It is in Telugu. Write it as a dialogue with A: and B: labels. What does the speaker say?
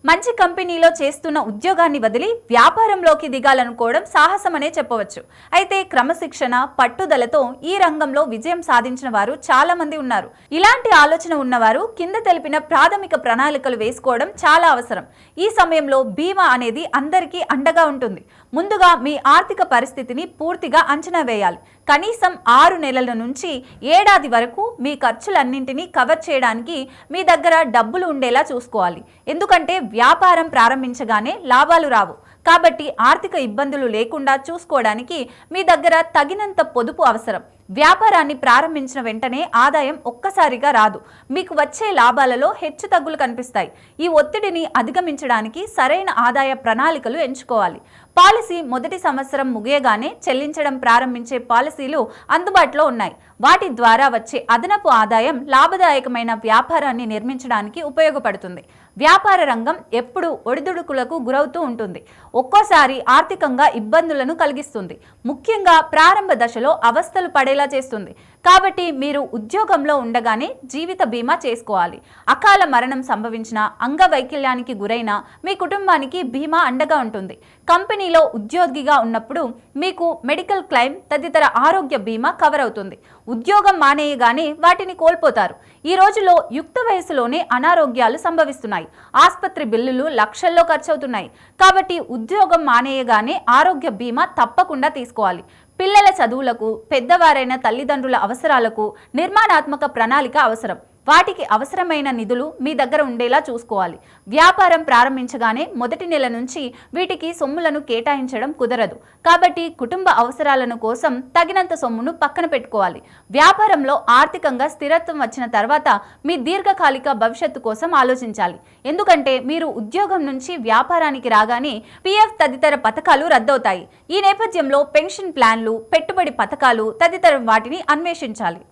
A: మంచి కంపెనీలో చేస్తున్న ఉద్యోగాన్ని వదిలి వ్యాపారంలోకి దిగాలనుకోవడం సాహసమనే చెప్పవచ్చు. అయితే క్రమశిక్షణ, పట్టుదలతో ఈ రంగంలో విజయం సాధించిన వారు చాలా మంది ఉన్నారు. ఇలాంటి ఆలోచన ఉన్నవారు కింద తెలిపిన ప్రాథమిక ప్రణాళికలు వేసుకోవడం చాలా అవసరం. ఈ సమయంలో బీమా అనేది అందరికీ అండగా ఉంటుంది. ముందుగా మీ ఆర్థిక పరిస్థితిని పూర్తిగా అంచనా వేయాలి. కనీసం 6 నెలల నుంచి ఏడాది వరకు మీ ఖర్చులన్నింటినీ కవర్ చేయడానికి మీ దగ్గర డబ్బులు ఉండేలా చూసుకోవాలి. ఎందుకంటే వ్యాపారం ప్రారంభించగానే లాభాలు రావు. కాబట్టి ఆర్థిక ఇబ్బందులు లేకుండా చూసుకోవడానికి మీ దగ్గర తగినంత పొదుపు అవసరం. వ్యాపారాన్ని ప్రారంభించిన వెంటనే ఆదాయం ఒక్కసారిగా రాదు. మీకు వచ్చే లాభాలలో హెచ్చుతగ్గులు కనిపిస్తాయి. ఈ ఒత్తిడిని అధిగమించడానికి సరైన ఆదాయ ప్రణాళికలు ఎంచుకోవాలి. పాలసీ మొదటి సంవత్సరం ముగియగానే చెల్లించడం ప్రారంభించే పాలసీలు అందుబాటులో ఉన్నాయి. వాటి ద్వారా వచ్చే అదనపు ఆదాయం లాభదాయకమైన వ్యాపారాన్ని నిర్మించడానికి ఉపయోగపడుతుంది. వ్యాపార రంగం ఎప్పుడూ ఒడిదుడుకులకు గురవుతూ ఉంటుంది. ఒక్కోసారి ఆర్థికంగా ఇబ్బందులను కలిగిస్తుంది. ముఖ్యంగా ప్రారంభ దశలో అవస్థలు పడేలా చేస్తుంది. కాబట్టి మీరు ఉద్యోగంలో ఉండగానే జీవిత బీమా చేసుకోవాలి. అకాల మరణం సంభవించిన, అంగవైకల్యానికి గురైన మీ కుటుంబానికి బీమా అండగా ఉంటుంది. కంపెనీలో ఉద్యోగిగా ఉన్నప్పుడు మీకు మెడికల్ క్లెయిమ్ తదితర ఆరోగ్య బీమా కవర్ అవుతుంది. ఉద్యోగం మానేయగానే వాటిని కోల్పోతారు. ఈ రోజులో యుక్త వయసులోనే అనారోగ్యాలు సంభవిస్తున్నాయి. ఆసుపత్రి బిల్లులు లక్షల్లో ఖర్చవుతున్నాయి. కాబట్టి ఉద్యోగం మానేయగానే ఆరోగ్య బీమా తప్పకుండా తీసుకోవాలి. పిల్లల చదువులకు, పెద్దవారైన తల్లిదండ్రుల అవసరాలకు నిర్మాణాత్మక ప్రణాళిక అవసరం. వాటికి అవసరమైన నిధులు మీ దగ్గర ఉండేలా చూసుకోవాలి. వ్యాపారం ప్రారంభించగానే మొదటి నెల నుంచి వీటికి సొమ్ములను కేటాయించడం కుదరదు. కాబట్టి కుటుంబ అవసరాలను కోసం తగినంత సొమ్మును పక్కన పెట్టుకోవాలి. వ్యాపారంలో ఆర్థికంగా స్థిరత్వం వచ్చిన తర్వాత మీ దీర్ఘకాలిక భవిష్యత్తు కోసం ఆలోచించాలి. ఎందుకంటే మీరు ఉద్యోగం నుంచి వ్యాపారానికి రాగానే పిఎఫ్ తదితర పథకాలు రద్దవుతాయి. ఈ నేపథ్యంలో పెన్షన్ ప్లాన్లు, పెట్టుబడి పథకాలు తదితర వాటిని అన్వేషించాలి.